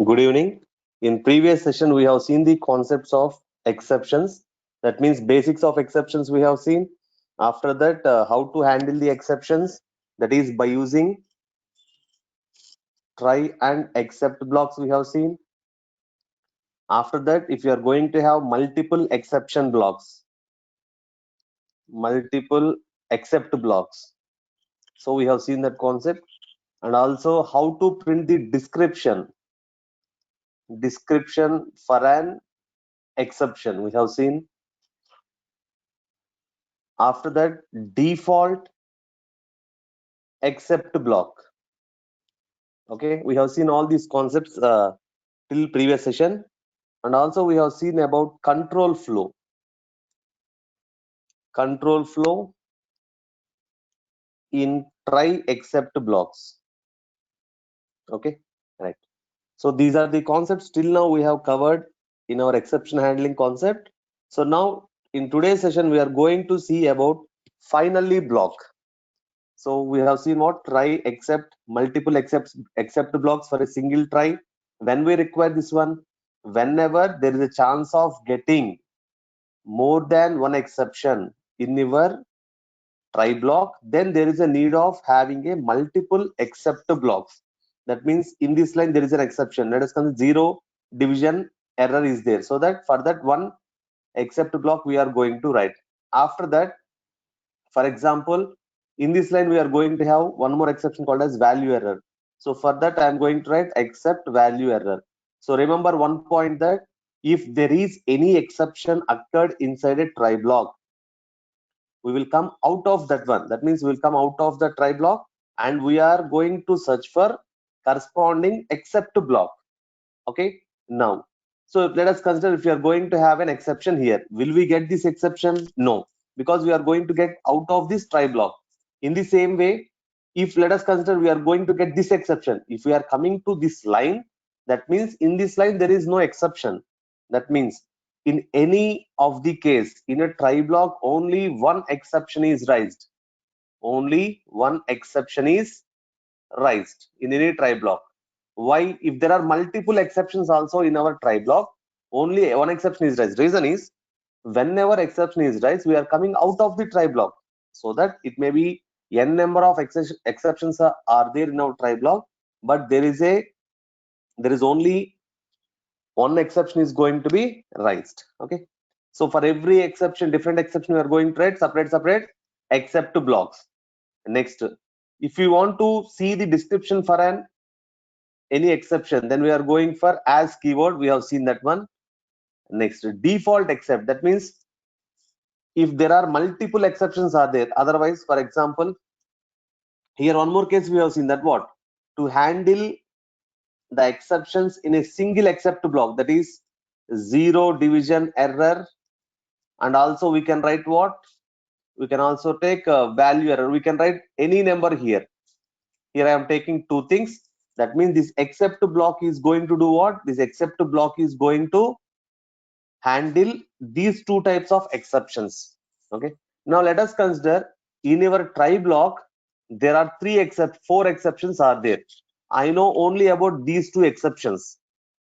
Good evening. In previous session, we have seen the concepts of exceptions. That means basics of exceptions we have seen. After that, how to handle the exceptions. That is by using try and except blocks we have seen. After that, if you are going to have multiple exception blocks, multiple except blocks. So we have seen that concept, and also how to print the description for an exception we have seen. After that, default except block. Okay, we have seen all these concepts till previous session, and also we have seen about control flow in try except blocks. Okay, right. So these are the concepts till now we have covered in our exception handling concept. So now in today's session we are going to see about finally block. So we have seen what try except multiple except blocks for a single try. When we require this one, whenever there is a chance of getting more than one exception in your try block, then there is a need of having a multiple except blocks. That means in this line there is an exception. Let us consider zero division error is there. So that for that one except block we are going to write. After that, for example, in this line we are going to have one more exception called as value error. So for that I am going to write except value error. So remember one point, that if there is any exception occurred inside a try block, we will come out of that one. That means we will come out of the try block and we are going to search for corresponding except block. Okay, now, so let us consider if you are going to have an exception here, will we get this exception? No, because we are going to get out of this try block. In the same way, if let us consider we are going to get this exception, if we are coming to this line, that means in this line there is no exception. That means in any of the case in a try block only one exception is raised. Only one exception is raised in any try block. Why? If there are multiple exceptions also in our try block, only one exception is raised. Reason is, whenever exception is raised, we are coming out of the try block, so that it may be n number of exceptions are there in our try block, but there is only one exception is going to be raised. Okay, so for every exception, different exception, we are going to write separate except blocks. Next, if you want to see the description for an any exception, then we are going for as keyword. We have seen that one. Next, default except. That means if there are multiple exceptions are there. Otherwise, for example, here one more case we have seen that what to handle the exceptions in a single except block, that is zero division error, and also we can write what we can also take a value error. We can write any number here. Here I am taking two things. That means this except block is going to do what? This except block is going to handle these two types of exceptions. Okay, now let us consider in your try block there are four exceptions are there. I know only about these two exceptions.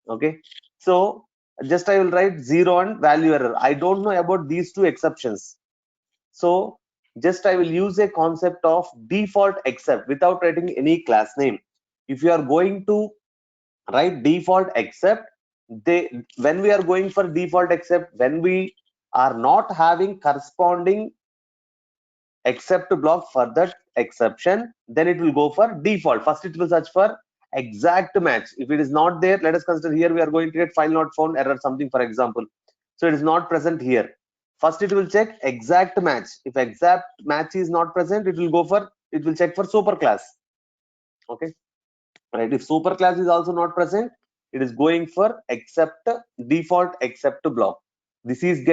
Okay, so just I will write zero and value error. I don't know about these two exceptions, so just I will use a concept of default except without writing any class name. If you are going to write default except, they when we are going for default except, when we are not having corresponding except block for that exception, then it will go for default. First it will search for exact match. If it is not there, let us consider here we are going to get file not found error something, for example. So it is not present here. First it will check exact match. If exact match is not present, it will check for superclass. Okay, right? If superclass is also not present, it is going for except default except block. This is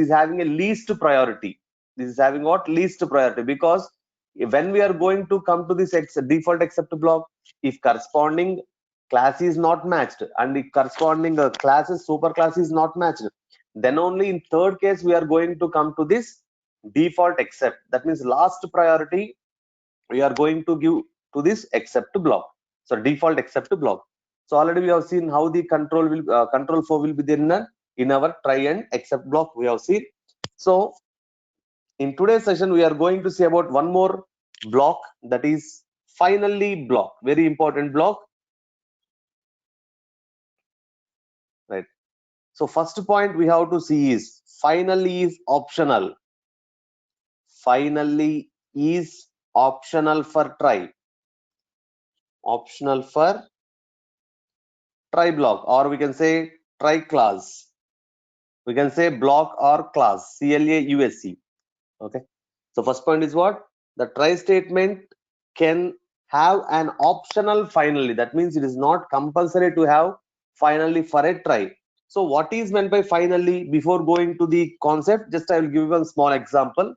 having a least priority. This is having what? Least priority, because when we are going to come to this default except block, if corresponding class is not matched and the corresponding classes superclass is not matched, then only in third case we are going to come to this default except. That means last priority we are going to give to this except block. So default except block. So already we have seen how the control flow will be there in our try and except block. We have seen. So in today's session, we are going to see about one more block, that is finally block. Very important block, right? So first point we have to see is finally is optional. Finally is optional for try. Optional for try block, or we can say try class. We can say block or class, CLAUSE. Okay. So first point is what? The try statement can have an optional finally. That means it is not compulsory to have finally for a try. So what is meant by finally? Before going to the concept, just I will give you one small example.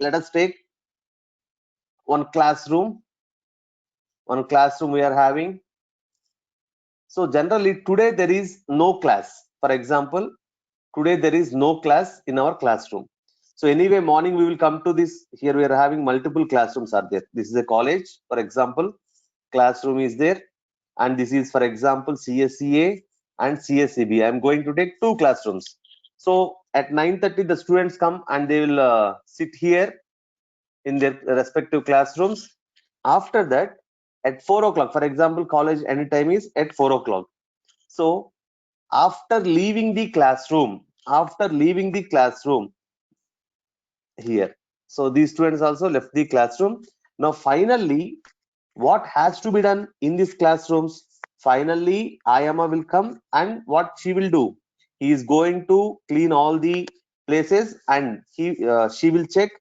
Let us take one classroom. One classroom we are having. So generally today there is no class. For example, today there is no class in our classroom. So anyway, morning we will come to this. Here we are having multiple classrooms are there. This is a college, for example, classroom is there, and this is, for example, CSCA and CSCB. I am going to take two classrooms. So at 9:30 the students come and they will sit here in their respective classrooms. After that, at 4 o'clock, for example, college anytime is at 4 o'clock. So after leaving the classroom, here, so these students also left the classroom. Now finally, what has to be done in these classrooms? Finally, Ayama will come, and what she will do? He is going to clean all the places, and she will check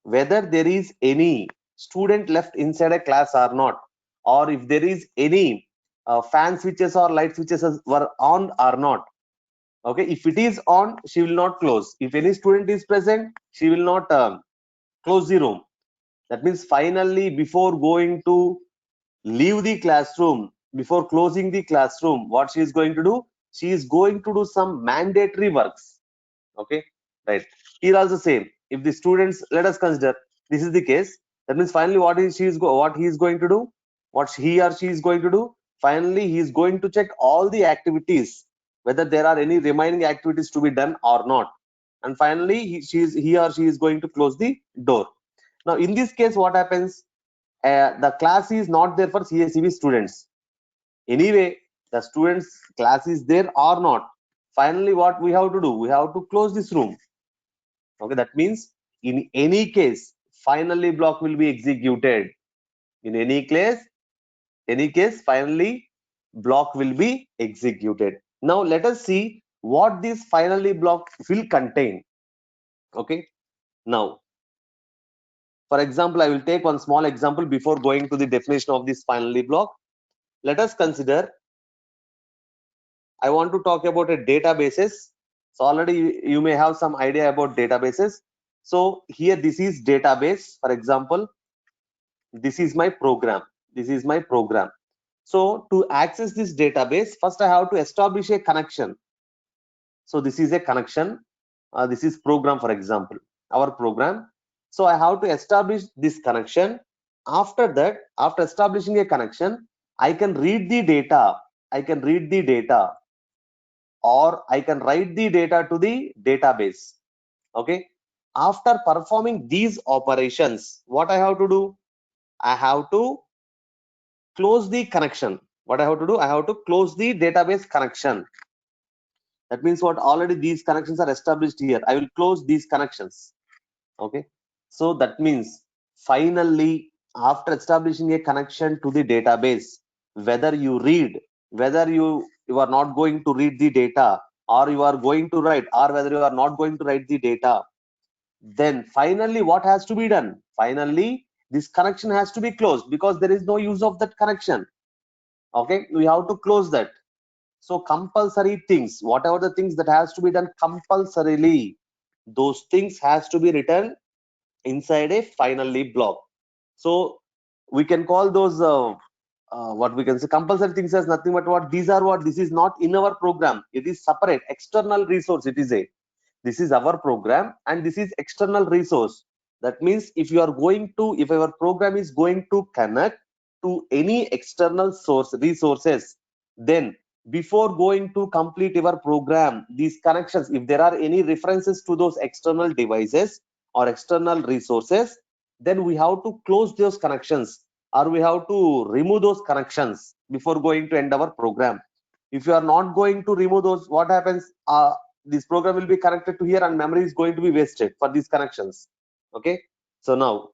whether there is any student left inside a class or not, or if there is any fan switches or light switches were on or not. Okay, if it is on, she will not close. If any student is present, she will not close the room. That means finally, before going to leave the classroom, before closing the classroom, what she is going to do? She is going to do some mandatory works. Okay, right. Here also same. If the students, let us consider this is the case. That means finally, what he is going to do? What he or she is going to do? Finally, he is going to check all the activities, whether there are any remaining activities to be done or not. And finally, he or she is going to close the door. Now, in this case, what happens? The class is not there for CSCB students. Anyway, the students class is there or not. Finally, what we have to do? We have to close this room. Okay, that means in any case, finally block will be executed. In any case, finally block will be executed. Now let us see what this finally block will contain. Okay, now for example, I will take one small example before going to the definition of this finally block. Let us consider, I want to talk about a databases. So already you may have some idea about databases. So here this is database. For example, this is my program. So to access this database, first I have to establish a connection. So this is a connection. This is program, for example, our program. So I have to establish this connection. After that, after establishing a connection, I can read the data. Or I can write the data to the database. Okay. After performing these operations, what I have to do? I have to close the connection. What I have to do? I have to close the database connection. That means what? Already these connections are established here. I will close these connections. Okay. So that means finally, after establishing a connection to the database, whether you read, whether you are not going to read the data, or you are going to write, or whether you are not going to write the data, then finally what has to be done? Finally, this connection has to be closed, because there is no use of that connection. Okay, we have to close that. So compulsory things, whatever the things that has to be done compulsorily, those things has to be written inside a finally block. So we can call those what we can say compulsory things as nothing but what? These are what? This is not in our program. It is separate external resource. This is our program, and this is external resource. That means if our program is going to connect to any external source resources, then before going to complete your program, these connections, if there are any references to those external devices or external resources, then we have to close those connections, or we have to remove those connections before going to end our program. If you are not going to remove those, what happens? This program will be connected to here and memory is going to be wasted for these connections. Okay, so now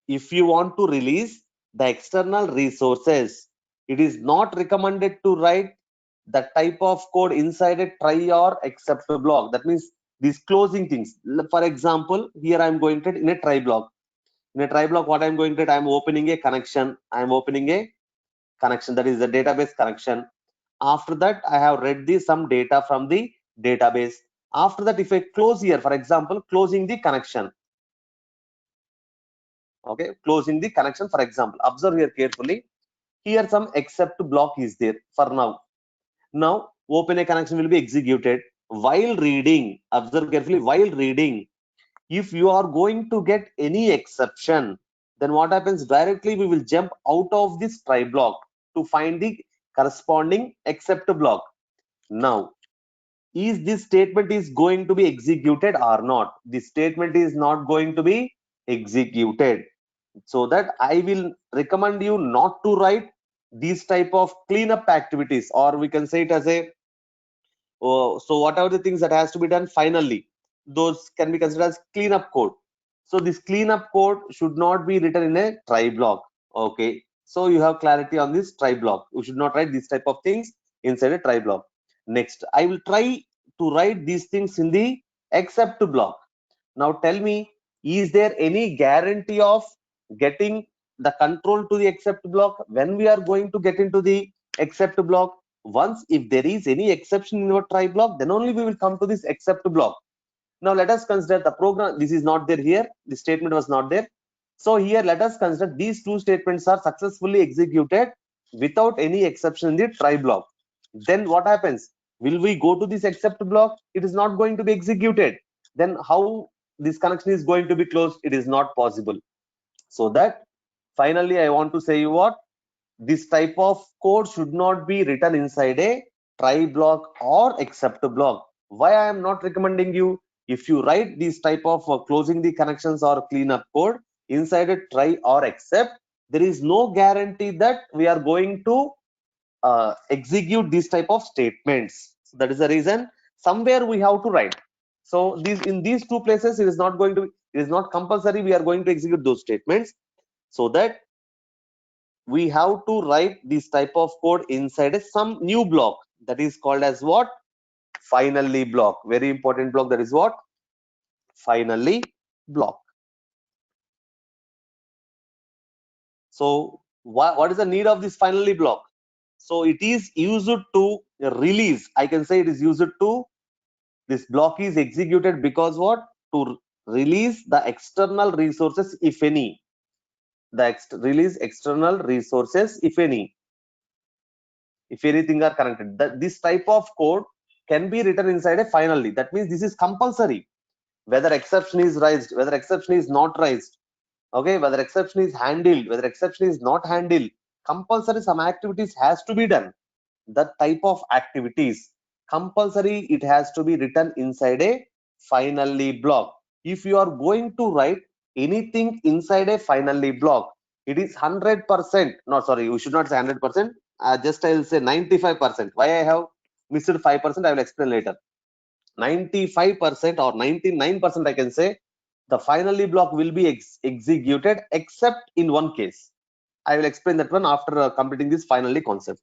if you want to release the external resources, it is not recommended to write the type of code inside a try or except block. That means these closing things. For example, here I am going to in a try block. In a try block, what I am going to, I am opening a connection. I am opening a connection, that is the database connection. After that, I have read some data from the database. After that, if I close here, for example, closing the connection. Okay, closing the connection, for example, observe here carefully. Here some except block is there for now. Now open a connection will be executed. While reading, observe carefully, while reading, if you are going to get any exception, then what happens? Directly we will jump out of this try block to find the corresponding except block. Now, is this statement is going to be executed or not? This statement is not going to be executed. So that I will recommend you not to write these type of cleanup activities, or we can say it as a so whatever the things that has to be done finally, those can be considered as cleanup code. So this cleanup code should not be written in a try block. Okay, so you have clarity on this try block. You should not write this type of things inside a try block. Next, I will try to write these things in the except block. Now tell me, is there any guarantee of getting the control to the except block when we are going to get into the except block? Once if there is any exception in your try block, then only we will come to this except block. Now let us consider the program. This is not there here. The statement was not there. So here let us consider these two statements are successfully executed without any exception in the try block. Then what happens? Will we go to this except block? It is not going to be executed. Then how this connection is going to be closed? It is not possible. So that finally I want to say you what? This type of code should not be written inside a try block or except block. Why I am not recommending you? If you write this type of closing the connections or cleanup code inside a try or except, there is no guarantee that we are going to execute these type of statements. So that is the reason somewhere we have to write. So these in these two places, it is not going to be, it is not compulsory we are going to execute those statements. So that we have to write this type of code inside some new block that is called as what? Finally block. Very important block, that is what? Finally block. So what is the need of this finally block? So it is used to release, I can say it is used to, this block is executed because what? To release the external resources if any. Release external resources if any, if anything are connected. This type of code can be written inside a finally. That means this is compulsory. Whether exception is raised, whether exception is not raised, okay, whether exception is handled, whether exception is not handled, compulsory some activities has to be done. That type of activities compulsory, it has to be written inside a finally block. If you are going to write anything inside a finally block, it is 100%, no sorry, we should not say 100%, just I will say 95%. Why I have missed 5%, I will explain later. 95% or 99% I can say the finally block will be executed except in one case. I will explain that one after completing this finally concept.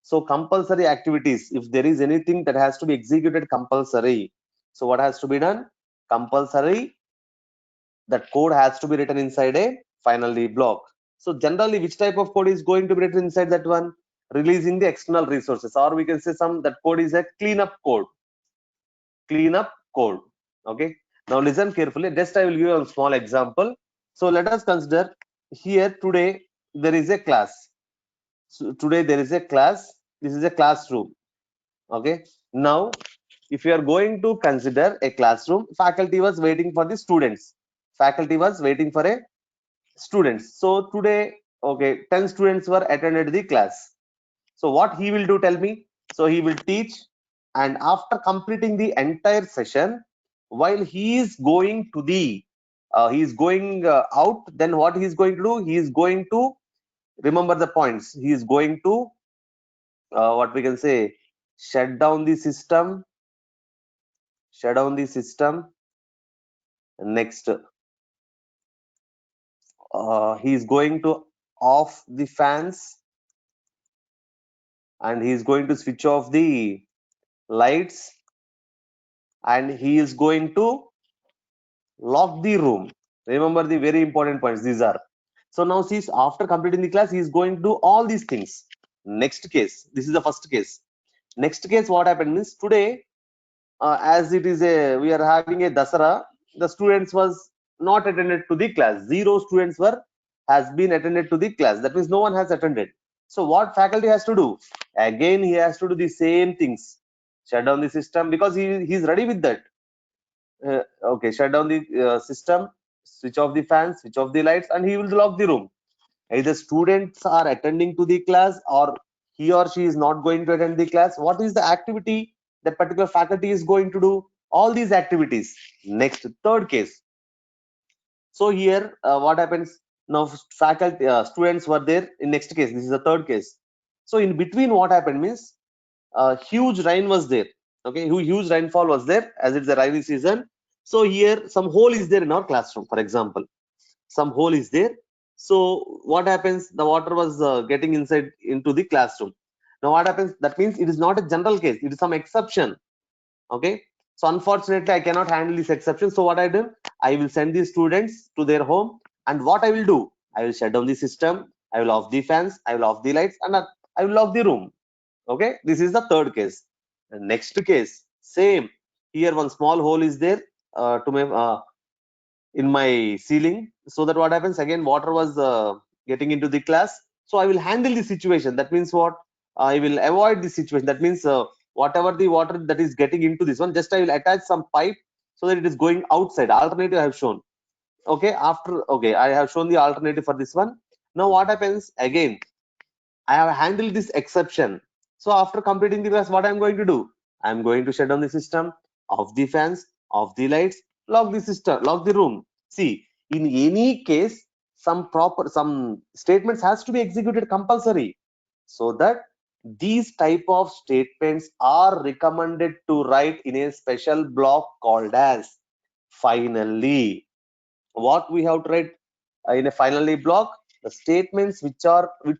So compulsory activities, if there is anything that has to be executed compulsory, so what has to be done? Compulsory, that code has to be written inside a finally block. So generally, which type of code is going to be written inside that one? Releasing the external resources, or we can say that code is a cleanup code. Cleanup code. Okay. Now listen carefully. Just I will give you a small example. So let us consider here today there is a class. So today there is a class. This is a classroom. Okay. Now if you are going to consider a classroom, faculty was waiting for the students. Faculty was waiting for a students. So today, okay, 10 students were attended the class. So what he will do, tell me? So he will teach, and after completing the entire session, while he is going to the he is going out, then what he is going to do? He is going to remember the points. He is going to what we can say, shut down the system, shut down the system. Next, he is going to off the fans, and he is going to switch off the lights, and he is going to lock the room. Remember the very important points these are. So now see, after completing the class, he is going to do all these things. Next case, this is the first case. Next case, what happened means, today as it is a, we are having a Dasara, the students was not attended to the class. 0 students were has been attended to the class. That means no one has attended. So what faculty has to do? Again, he has to do the same things. Shut down the system, because he's ready with that. Okay, shut down the system, switch off the fans, switch off the lights, and he will lock the room. Either students are attending to the class, or he or she is not going to attend the class. What is the activity that particular faculty is going to do? All these activities. Next, third case. So here what happens now? Faculty students were there in next case. This is the third case. So in between, what happened means, huge rain was there. Okay, huge rainfall was there, as it's the rainy season. So here some hole is there in our classroom, for example. Some hole is there. So what happens? The water was getting inside into the classroom. Now what happens? That means it is not a general case. It is some exception. Okay. So unfortunately, I cannot handle this exception. So what I do? I will send these students to their home, and what I will do? I will shut down the system. I will off the fans. I will off the lights, and I will lock the room. Okay. This is the third case. The next case, same. Here one small hole is there to my in my ceiling, so that what happens, again water was getting into the class. So I will handle the situation. That means what? I will avoid the situation. That means whatever the water that is getting into this one, just I will attach some pipe so that it is going outside. Alternative I have shown. Okay, after, okay, I have shown the alternative for this one. Now what happens, again I have handled this exception. So after completing the class, what I'm going to do? I'm going to shut down the system, off the fans, off the lights, lock the system, lock the room. See, in any case, some statements has to be executed compulsory, so that these type of statements are recommended to write in a special block called as finally. What we have to write in a finally block? The statements which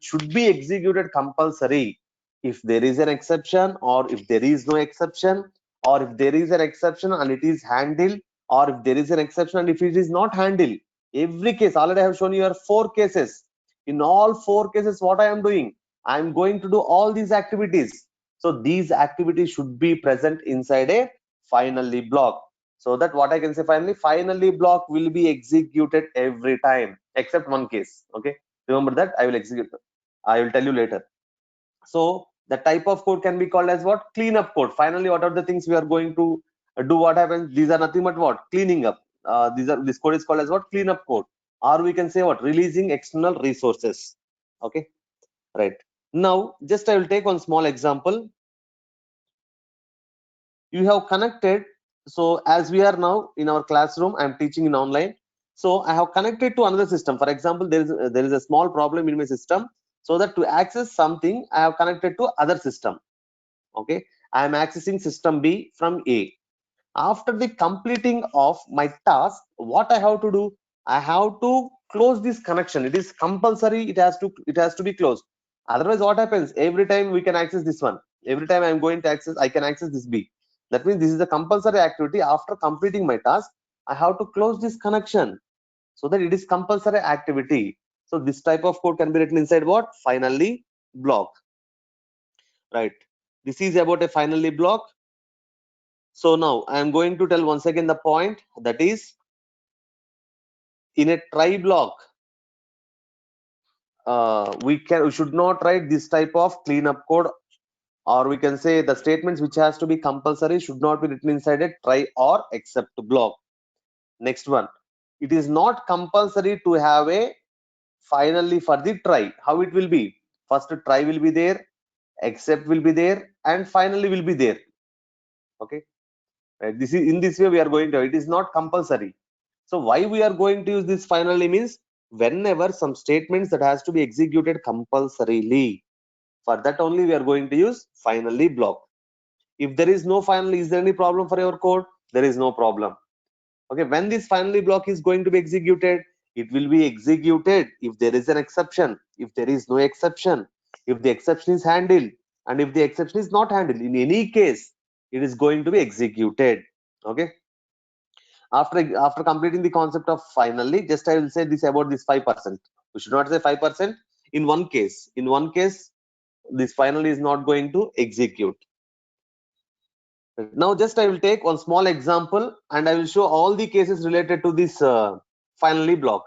should be executed compulsory. If there is an exception, or if there is no exception, or if there is an exception and it is handled, or if there is an exception and if it is not handled. Every case, already I have shown you are 4 cases. In all 4 cases, what I am doing, I am going to do all these activities. So these activities should be present inside a finally block, so that what I can say, finally block will be executed every time except one case. Okay, remember that. I will execute, I will tell you later. So the type of code can be called as what? Cleanup code. Finally, what are the things we are going to do? What happens? These are nothing but what? Cleaning up. This code is called as what? Cleanup code, or we can say what? Releasing external resources. Okay, right. Now just I will take one small example. You have connected. So as we are now in our classroom, I am teaching in online. So I have connected to another system. For example, there is a small problem in my system, so that to access something, I have connected to other system. Okay, I am accessing system B from A. After the completing of my task, what I have to do? I have to close this connection. It is compulsory. It has to be closed. Otherwise, what happens? Every time we can access this one. Every time I am going to access, I can access this B. That means this is a compulsory activity. After completing my task, I have to close this connection, so that it is compulsory activity. So this type of code can be written inside what? Finally block. Right. This is about a finally block. So now I am going to tell once again the point, that is, in a try block, we should not write this type of cleanup code, or we can say the statements which has to be compulsory should not be written inside a try or except block. Next one, it is not compulsory to have a finally for the try. How it will be? First try will be there, except will be there, and finally will be there. Okay, right? This is in this way we are going to. It is not compulsory. So why we are going to use this finally means whenever some statements that has to be executed compulsorily, for that only we are going to use finally block. If there is no finally, is there any problem for your code? There is no problem. Okay, when this finally block is going to be executed, it will be executed if there is an exception, if there is no exception, if the exception is handled, and if the exception is not handled. In any case, it is going to be executed. Okay, after completing the concept of finally, just I will say this about this 5%. We should not say 5%. In one case, this finally is not going to execute. Now just I will take one small example and I will show all the cases related to this finally block.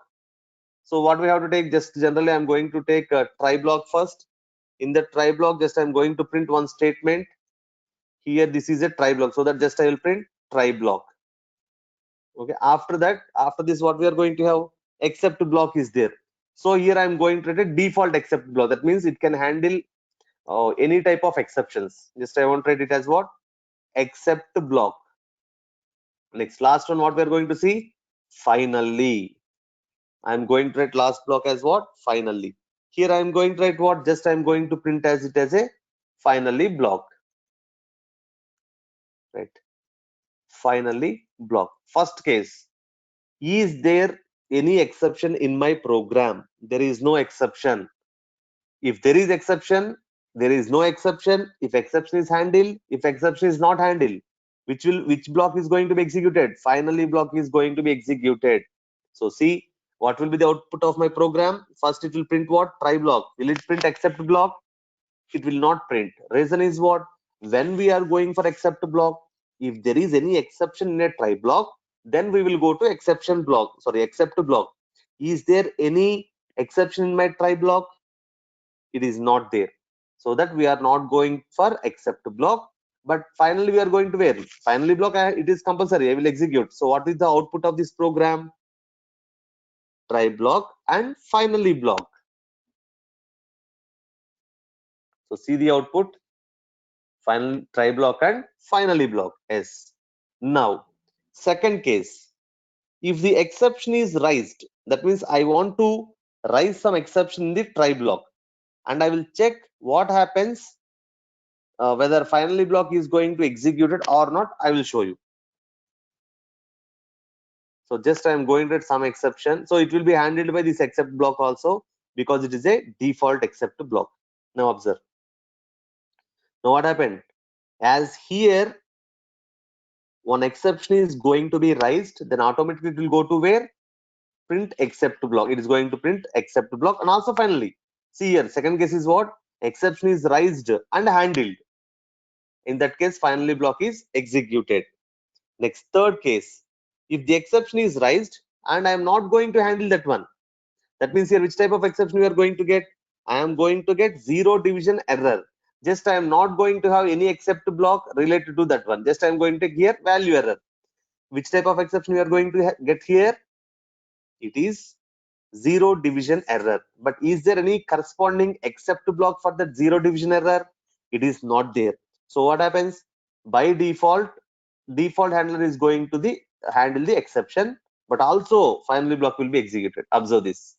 So what we have to take, just generally I'm going to take a try block first. In the try block, just I'm going to print one statement. Here this is a try block, so that just I will print try block. Okay, after that, after this, what we are going to have, except block is there. So here I'm going to write a default except block. That means it can handle any type of exceptions. Just I want to write it as what? Except block. Next, last one, what we are going to see? Finally. I'm going to write last block as what? Finally. Here I'm going to write what? Just I'm going to print as it as a finally block. Right. Finally block. First case. Is there any exception in my program? There is no exception. If there is exception, there is no exception. If exception is handled, if exception is not handled, which block is going to be executed? Finally block is going to be executed. So see, what will be the output of my program? First it will print what? Try block. Will it print except block? It will not print. Reason is what? When we are going for except block, if there is any exception in a try block, then we will go to exception block. Sorry, except block. Is there any exception in my try block? It is not there, so that we are not going for except block. But finally we are going to where? Finally block, it is compulsory, I will execute. So what is the output of this program? Try block and finally block. So see the output, final try block and finally block. Yes. Now second case, if the exception is raised, that means I want to raise some exception in the try block, and I will check what happens, whether finally block is going to execute it or not. I will show you. So just I am going to add some exception, so it will be handled by this except block also, because it is a default except block. Now observe. Now what happened? As here one exception is going to be raised, then automatically it will go to where? Print except block. It is going to print except block. And also finally, see here, second case is what? Exception is raised and handled. In that case, finally block is executed. Next, third case, if the exception is raised and I am not going to handle that one, that means here which type of exception we are going to get? I am going to get zero division error. Just I am not going to have any except block related to that one. Just I am going to take here value error. Which type of exception we are going to get here? It is zero division error. But is there any corresponding except block for that zero division error? It is not there. So what happens? By default handler is going to handle the exception, but also finally block will be executed. Observe this.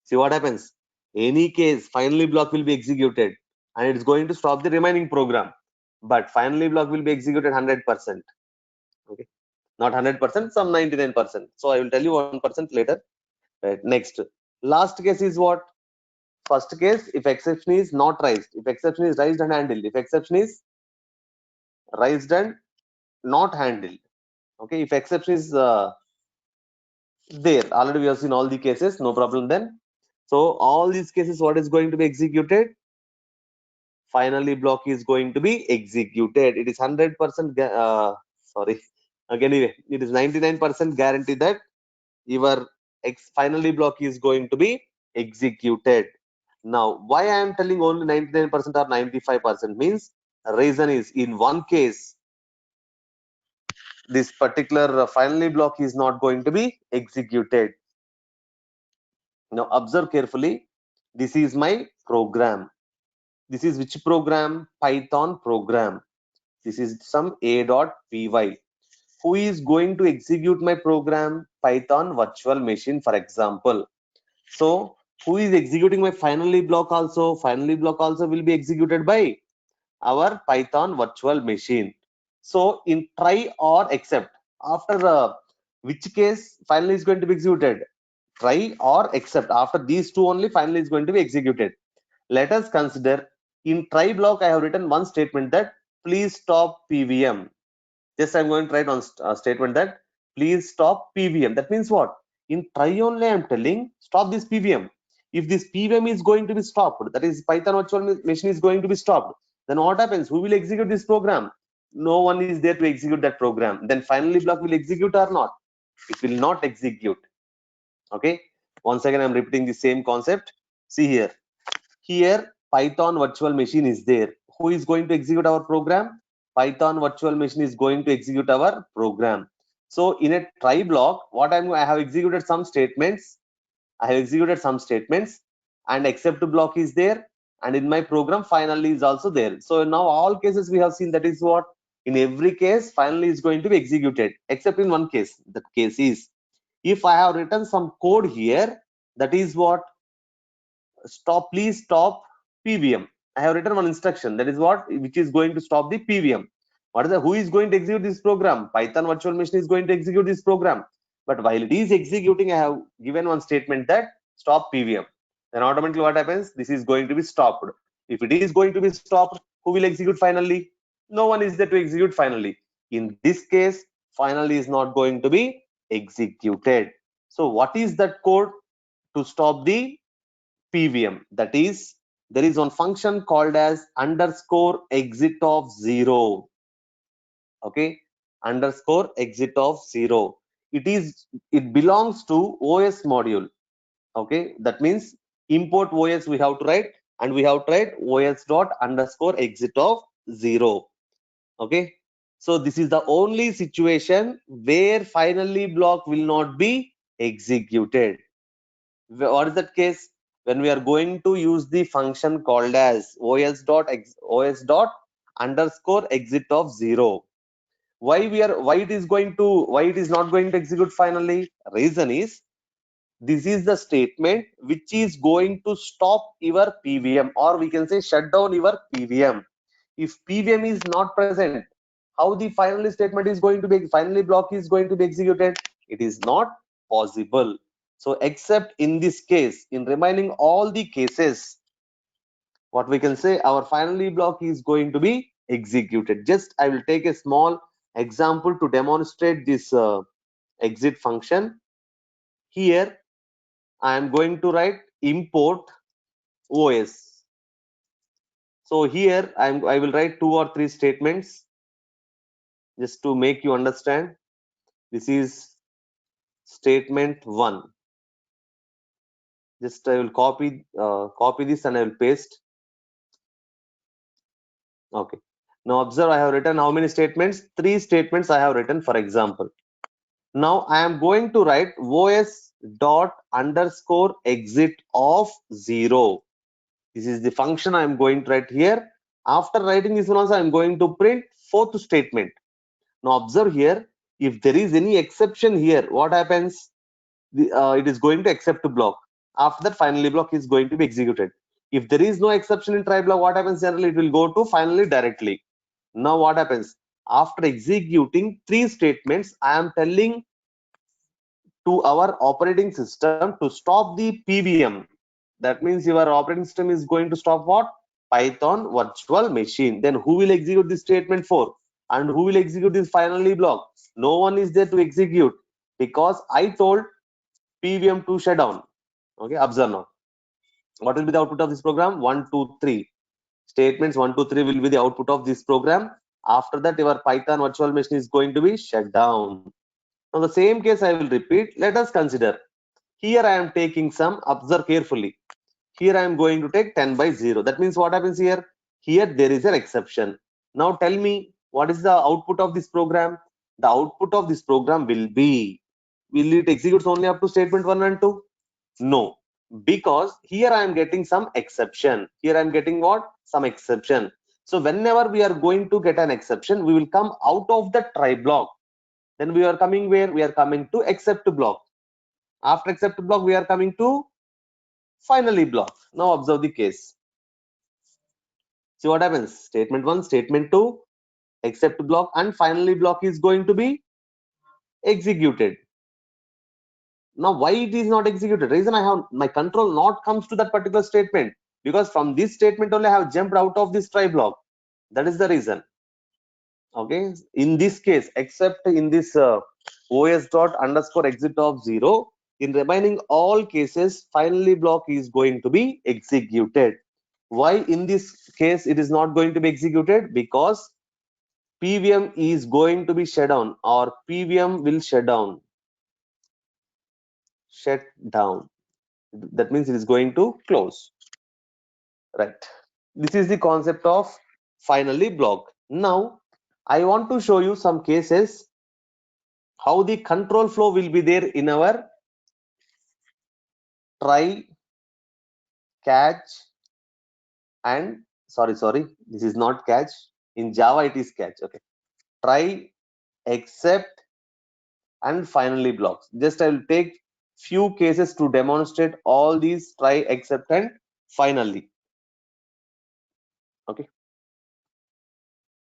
See what happens? Any case, finally block will be executed and it's going to stop the remaining program. But finally block will be executed 100%. Okay, not 100%, some 99%. So I will tell you 1% later. Right. Next, last case is what? First case, if exception is not raised, if exception is raised and handled, if exception is raised and not handled. Okay, if exception is there, already we have seen all the cases, no problem then. So all these cases, what is going to be executed? Finally block is going to be executed. It is 100% sorry, anyway, it is 99% guarantee that your finally block is going to be executed. Now why I am telling only 99% or 95% means, reason is in one case this particular finally block is not going to be executed. Now observe carefully. This is my program. This is which program? Python program. This is some a.py. Who is going to execute my program? Python virtual machine, for example. So who is executing my finally block also? Finally block also will be executed by our Python virtual machine. So in try or except, after which case finally is going to be executed? Try or except. After these two only finally is going to be executed. Let us consider in try block I have written one statement that please stop PVM. Just I'm going to write on statement that please stop PVM. That means what? In try only I'm telling stop this PVM. If this PVM is going to be stopped, that is Python virtual machine is going to be stopped, then what happens? Who will execute this program? No one is there to execute that program. Then finally block will execute or not? It will not execute. Okay. Once again, I'm repeating the same concept. See here. Here Python virtual machine is there. Who is going to execute our program? Python virtual machine is going to execute our program. So in a try block, I have executed some statements. And except block is there, and in my program finally is also there. So now all cases we have seen, that is what, in every case finally is going to be executed, except in one case. That case is if I have written some code here, that is what, please stop PVM. I have written one instruction, that is what, which is going to stop the PVM. Who is going to execute this program? Python virtual machine is going to execute this program. But while it is executing, I have given one statement that stop PVM. Then automatically what happens? This is going to be stopped. If it is going to be stopped, who will execute finally? No one is there to execute finally. In this case, finally is not going to be executed. So what is that code to stop the PVM? That is, there is one function called as underscore exit of 0. Okay, underscore exit of 0. It belongs to OS module. Okay, that means import OS we have to write, and we have to write OS dot underscore exit of 0. Okay, so this is the only situation where finally block will not be executed. What is that case? When we are going to use the function called as os dot underscore exit of 0. Why it is not going to execute finally? Reason is, this is the statement which is going to stop your PVM, or we can say shut down your PVM. If PVM is not present, how the finally statement is going to be, finally block is going to be executed? It is not possible. So except in this case, in remaining all the cases, what we can say, our finally block is going to be executed. Just I will take a small example to demonstrate this exit function. Here I am going to write import OS. So here I will write 2 or 3 statements just to make you understand. This is statement 1. Just I will copy this and I will paste. Okay. Now observe, I have written how many statements? 3 statements I have written, for example. Now I am going to write OS dot underscore exit of 0. This is the function I am going to write here. After writing this one also, I am going to print 4th statement. Now observe here, if there is any exception here, what happens? It is going to accept to block. After that, finally block is going to be executed. If there is no exception in try block, what happens? Generally, it will go to finally directly. Now what happens? After executing 3 statements, I am telling to our operating system to stop the PVM. That means your operating system is going to stop what? Python virtual machine. Then who will execute this statement for? And who will execute this finally block? No one is there to execute, because I told PVM to shut down. Okay, observe now. What will be the output of this program? 1, 2, 3. Statements 1, 2, 3 will be the output of this program. After that, your Python virtual machine is going to be shut down. Now the same case I will repeat. Let us consider. Here I am taking some, observe carefully. Here I am going to take 10 by 0. That means what happens here? Here there is an exception. Now tell me, what is the output of this program? The output of this program will be, will it execute only up to statement 1 and 2? No. because here I am getting some exception. Here I am getting what? Some exception. So whenever we are going to get an exception, we will come out of the try block. Then we are coming where? We are coming to except block. After except block, we are coming to finally block. Now observe the case. See what happens? Statement 1, statement 2, except block, and finally block is going to be executed. Now why it is not executed? Reason I have my control not comes to that particular statement, because from this statement only I have jumped out of this try block. That is the reason. Okay, in this case, except in this os dot underscore exit of 0, in remaining all cases finally block is going to be executed. Why in this case it is not going to be executed? Because PVM is going to be shut down, or PVM will shut down. Shut down. That means it is going to close. Right. This is the concept of finally block. Now I want to show you some cases how the control flow will be there in our try, catch, and sorry, this is not catch. In Java it is catch. Okay. Try, except, and finally blocks. Just I will take few cases to demonstrate all these try, except, and finally. Okay.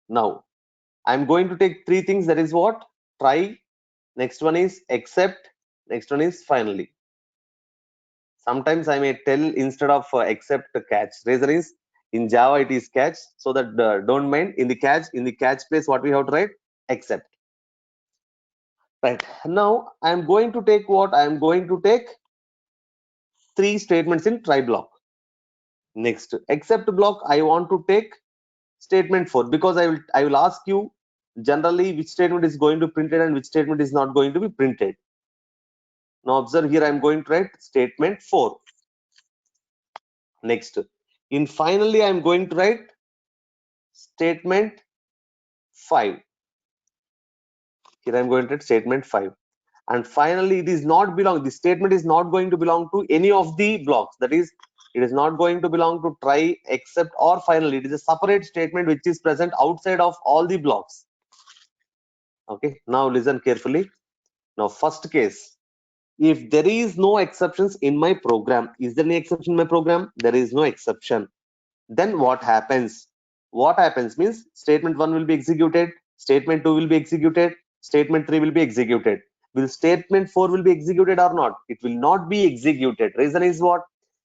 Now I'm going to take three things. That is what? Try, next one is except, next one is finally. Sometimes I may tell instead of except catch. Reason is in Java it is catch, so that don't mind. In the catch place, what we have to write? Except. Right. Now I am going to take what? I am going to take three statements in try block. Next, except block, I want to take statement 4, because I will ask you generally which statement is going to printed and which statement is not going to be printed. Now observe here, I am going to write statement 4. Next, in finally I am going to write statement 5. Here I am going to write statement 5. And finally it is not belong, the statement is not going to belong to any of the blocks. That is, it is not going to belong to try, except, or finally. It is a separate statement which is present outside of all the blocks. Okay, now listen carefully. Now first case, if there is no exceptions in my program, is there any exception in my program? There is no exception. Then what happens? What happens means statement 1 will be executed, statement 2 will be executed, statement 3 will be executed. Will statement 4 will be executed or not? It will not be executed. Reason is what?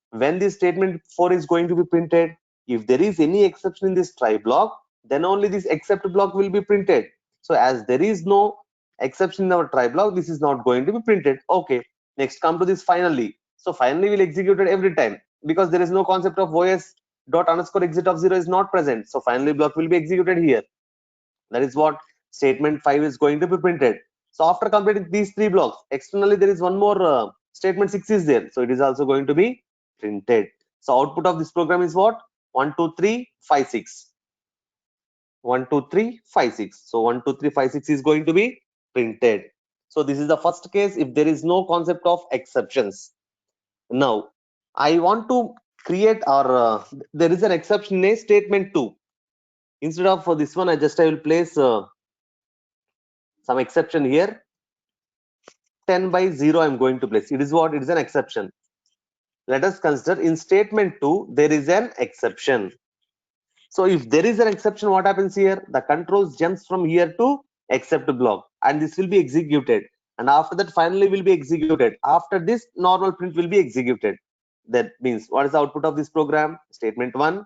When this statement 4 is going to be printed, if there is any exception in this try block, then only this except block will be printed. So as there is no exception in our try block, this is not going to be printed. Okay, next come to this finally. So finally will execute it every time, because there is no concept of os dot underscore exit of 0 is not present. So finally block will be executed here. That is what statement 5 is going to be printed. So after completing these three blocks, externally there is one more statement 6 is there. So it is also going to be printed. So output of this program is what? 1, 2, 3, 5, 6. 1, 2, 3, 5, 6. So 1, 2, 3, 5, 6 is going to be printed. So this is the first case if there is no concept of exceptions. Now I want to create, or there is an exception in a statement 2. Instead of for this one, I will place some exception here. 10 by 0 I'm going to place. It is what? It is an exception. Let us consider in statement 2 there is an exception. So if there is an exception, what happens here? The controls jumps from here to except block, and this will be executed, and after that finally will be executed. After this, normal print will be executed. That means what is the output of this program? Statement 1,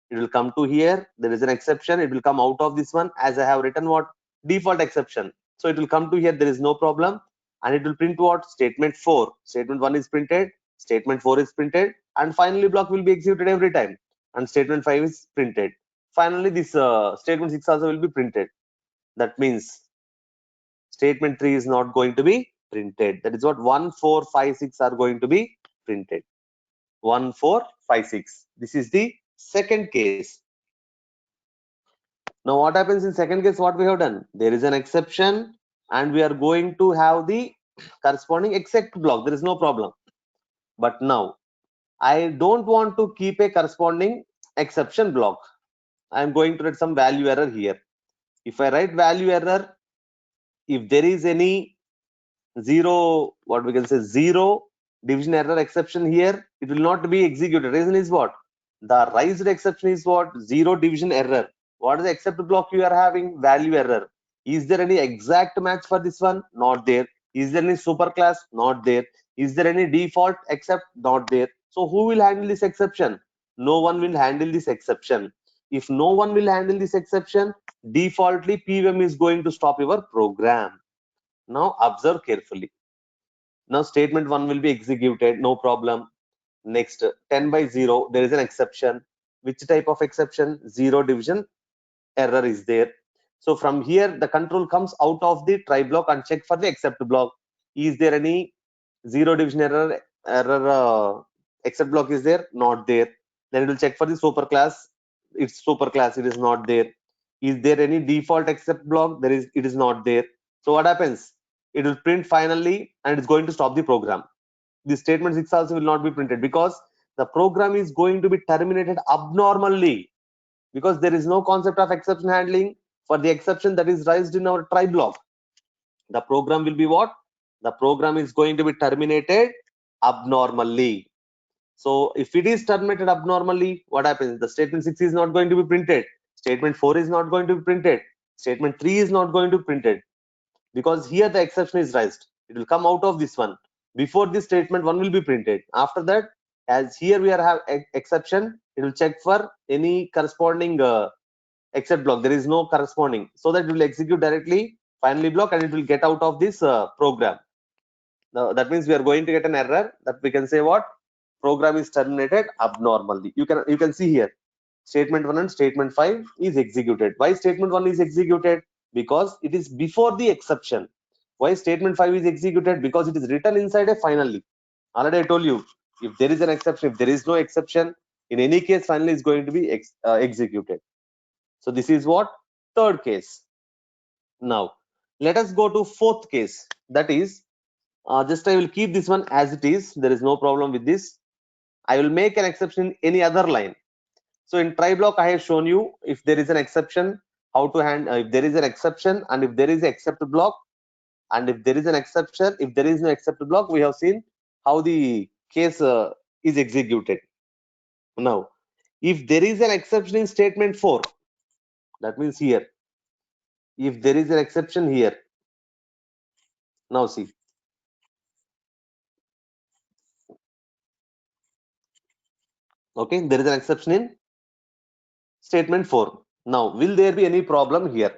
it will come to here, there is an exception, it will come out of this one, as I have written what? Default exception. So it will come to here, there is no problem, and it will print what? Statement 4. Statement 1 is printed, statement 4 is printed, and finally block will be executed every time, and statement 5 is printed. Finally this statement 6 also will be printed. That means statement 3 is not going to be printed. That is what 1, 4, 5, 6 are going to be printed. 1, 4, 5, 6. This is the second case. Now what happens in second case? What we have done? There is an exception, and we are going to have the corresponding except block. There is no problem. But now I don't want to keep a corresponding exception block. I'm going to write some value error here. If I write value error, if there is any zero, what we can say, zero division error exception here, it will not be executed. Reason is what? The raised exception is what? Zero division error. What is the except block you are having? Value error. Is there any exact match for this one? Not there. Is there any superclass? Not there. Is there any default except? Not there. So who will handle this exception? No one will handle this exception. If no one will handle this exception, defaultly PWM is going to stop your program. Now observe carefully. Now statement 1 will be executed, no problem. Next, 10 by 0, there is an exception. Which type of exception? Zero division error is there. So from here, the control comes out of the try block and check for the except block. Is there any zero division error except block is there? Not there. Then it will check for the superclass. It's superclass, it is not there. Is there any default except block? It is not there. So what happens? It will print finally and it's going to stop the program. The statement 6 also will not be printed because the program is going to be terminated abnormally, because there is no concept of exception handling for the exception that is raised in our try block. The program will be what? The program is going to be terminated abnormally. So if it is terminated abnormally, what happens? The statement 6 is not going to be printed. Statement 4 is not going to be printed. Statement 3 is not going to be printed, because here the exception is raised. It will come out of this one. Before this statement 1 will be printed. After that, as here we are have exception, it will check for any corresponding except block. There is no corresponding, so that it will execute directly finally block and it will get out of this program. Now that means we are going to get an error that we can say what? Program is terminated abnormally. You can see here statement 1 and statement 5 is executed. Why statement 1 is executed? Because it is before the exception. Why statement 5 is executed? Because it is written inside a finally. Already I told you, if there is an exception, if there is no exception, in any case finally is going to be executed. So this is what? Third case. Now let us go to fourth case. That is, just I will keep this one as it is. There is no problem with this. I will make an exception in any other line. So in try block, I have shown you if there is an exception, how to handle, if there is an exception and if there is an except block, and if there is an exception, if there is no except block, we have seen how the case is executed. Now, if there is an exception in statement 4, that means here, if there is an exception here, now see, okay, there is an exception in statement 4. Now, will there be any problem here?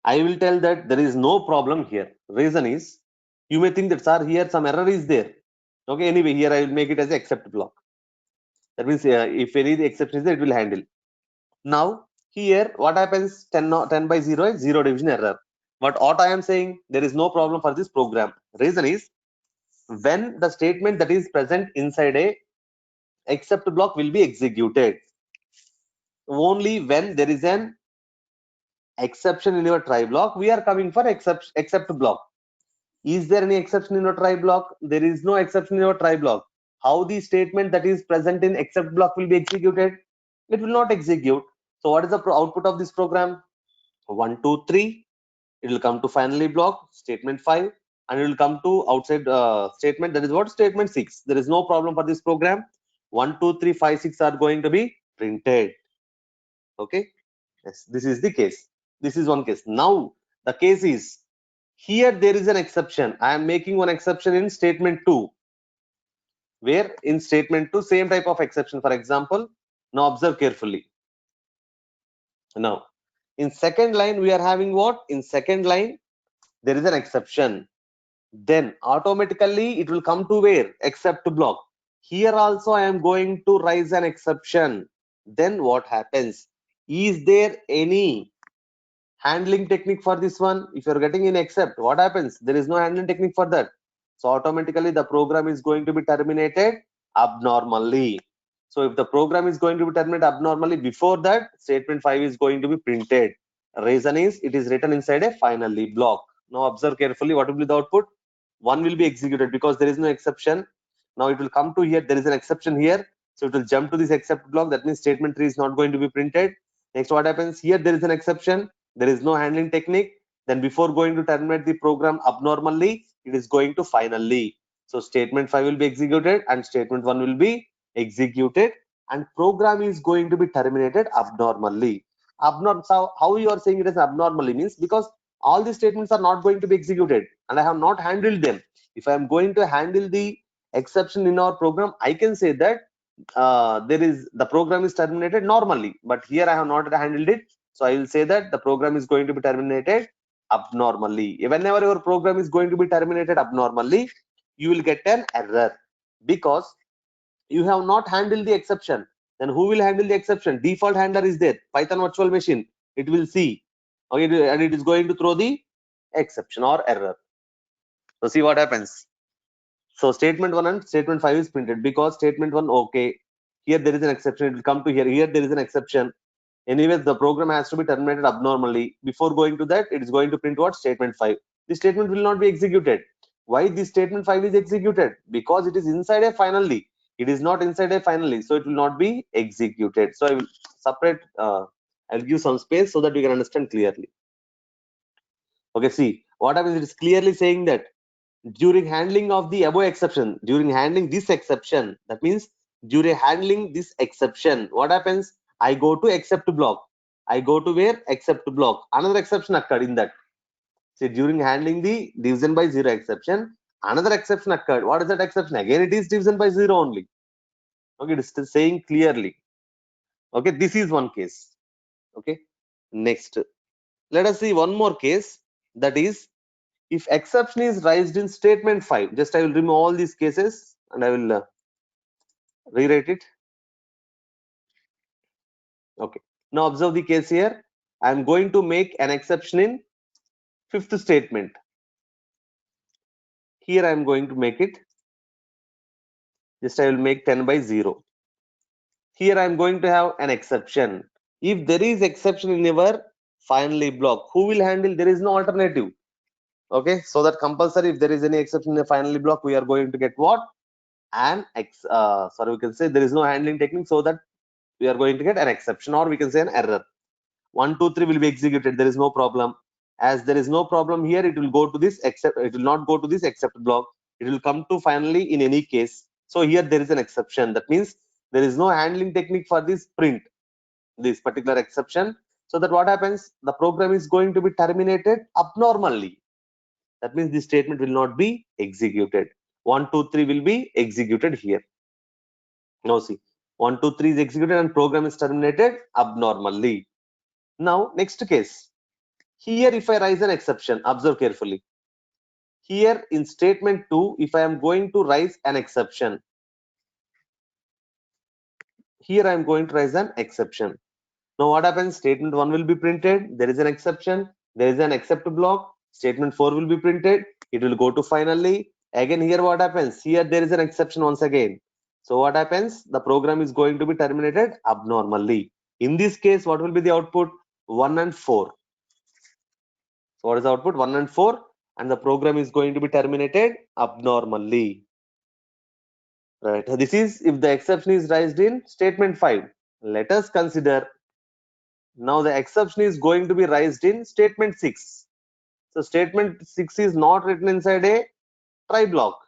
I will tell that there is no problem here. Reason is, you may think that, sir, here some error is there. Okay, anyway, here I will make it as except block. That means if any exception is there, it will handle. Now, here, what happens? 10 by 0 is zero division error. But what I am saying, there is no problem for this program. Reason is, when the statement that is present inside a except block will be executed. Only when there is an exception in your try block, we are coming for except block. Is there any exception in your try block? There is no exception in your try block. How the statement that is present in except block will be executed? It will not execute. So what is the output of this program? 1, 2, 3. It will come to finally block, statement 5, and it will come to outside statement, that is what? Statement 6. There is no problem for this program. 1, 2, 3, 5, 6 are going to be printed. Okay. Yes, this is the case. This is one case. Now the case is, here there is an exception. I am making one exception in statement 2, where in statement 2 same type of exception. For example, now observe carefully. Now in second line we are having what? In second line there is an exception. Then automatically it will come to where? Except block. Here also I am going to raise an exception. Then what happens? Is there any handling technique for this one? If you're getting in except, what happens? There is no handling technique for that. So automatically the program is going to be terminated abnormally. So if the program is going to be terminated abnormally, before that statement 5 is going to be printed. Reason is, it is written inside a finally block. Now observe carefully, what will be the output? 1 will be executed because there is no exception. Now it will come to here. There is an exception here. So it will jump to this except block. That means statement 3 is not going to be printed. Next, what happens here? There is an exception. There is no handling technique. Then before going to terminate the program abnormally, it is going to finally. So statement 5 will be executed and statement 1 will be executed and program is going to be terminated abnormally. How you are saying it as abnormally means because all these statements are not going to be executed and I have not handled them. If I am going to handle the exception in our program, I can say that the program is terminated normally, but here I have not handled it. So I will say that the program is going to be terminated abnormally. Whenever your program is going to be terminated abnormally, you will get an error because you have not handled the exception. Then who will handle the exception? Default handler is there, Python virtual machine. It will see, okay, and it is going to throw the exception or error. So see what happens. So statement 1 and statement 5 is printed because statement 1, okay, here there is an exception. It will come to here. Here there is an exception. Anyways, the program has to be terminated abnormally. Before going to that, it is going to print what? Statement 5. This statement will not be executed. Why this statement 5 is executed? Because it is inside a finally. It is not inside a finally, so it will not be executed. So I will separate, I'll give some space so that you can understand clearly. Okay, see what happens. It is clearly saying that during handling of the above exception, during handling this exception, that means during handling this exception, what happens? I go to except block. I go to where? Except block. Another exception occurred in that. See, during handling the division by 0 exception, another exception occurred. What is that exception? Again, it is division by 0 only. Okay, it is still saying clearly. Okay, this is one case. Okay, next, let us see one more case, that is if exception is raised in statement 5. Just I will remove all these cases and I will rewrite it. Okay, now observe the case here. I am going to make an exception in fifth statement. Here I am going to make it, just I will make 10 by 0. Here I am going to have an exception. If there is exception in your finally block, who will handle? There is no alternative. Okay, so that compulsory, if there is any exception in the finally block, we are going to get what? We can say there is no handling technique, so that we are going to get an exception, or we can say an error. 1 2 3 will be executed. There is no problem. As there is no problem here, it will go to this except, it will not go to this except block. It will come to finally in any case. So here there is an exception. That means there is no handling technique for this print, this particular exception. So that what happens? The program is going to be terminated abnormally. That means this statement will not be executed. 1 2 3 will be executed here. Now see, 1 2 3 is executed and program is terminated abnormally. Now next case. Here if I raise an exception, observe carefully. Here in statement 2, if I am going to raise an exception, here I am going to raise an exception. Now what happens? Statement 1 will be printed. There is an exception. There is an except block. Statement 4 will be printed. It will go to finally. Again here what happens? Here there is an exception once again. So what happens? The program is going to be terminated abnormally. In this case, what will be the output? 1 and 4. So what is the output? 1 and 4, and the program is going to be terminated abnormally. Right. This is if the exception is raised in statement 5. Let us consider now the exception is going to be raised in statement 6. So statement 6 is not written inside a try block.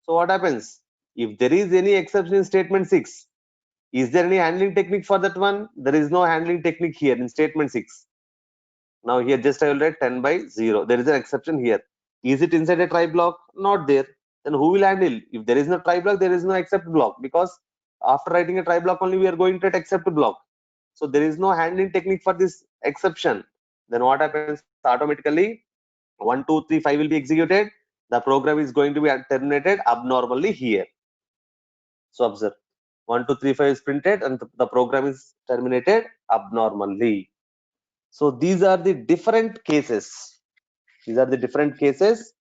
So what happens? If there is any exception in statement 6, is there any handling technique for that one? There is no handling technique here in statement 6. Now here just I will write 10 by 0. There is an exception here. Is it inside a try block? Not there. Then who will handle? If there is no try block, there is no except block, because after writing a try block only we are going to accept block. So there is no handling technique for this exception. Then what happens? Automatically 1 2 3 5 will be executed. The program is going to be terminated abnormally here. So observe, 1 2 3 5 is printed and the program is terminated abnormally. So these are the different cases. These are the different cases.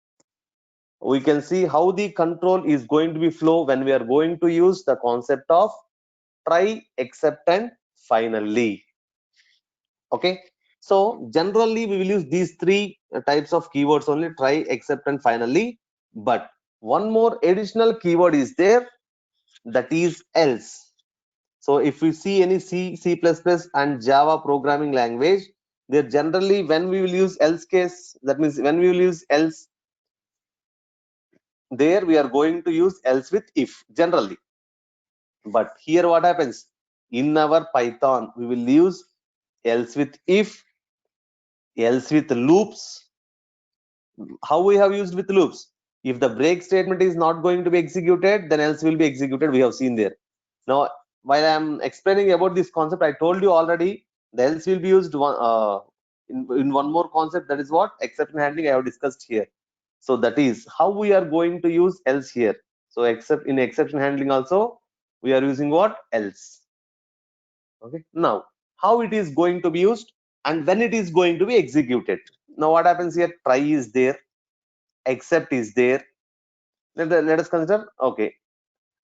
We can see how the control is going to be flow when we are going to use the concept of try, except, and finally. Okay. So generally we will use these three types of keywords only: try, except, and finally. But one more additional keyword is there, that is else. So if we see any C, C++ and Java programming language, they're generally, when we will use else case, that means when we will use else, there we are going to use else with if generally. But here what happens? In our Python, we will use else with if, else with loops. How we have used with loops? If the break statement is not going to be executed, then else will be executed. We have seen there. Now, while I am explaining about this concept, I told you already the else will be used in one more concept, that is what? Exception handling I have discussed here. So that is how we are going to use else here. So except in exception handling also, we are using what? Else. Okay. Now, how it is going to be used and when it is going to be executed. Now, what happens here? Try is there, except is there. Let us consider. Okay.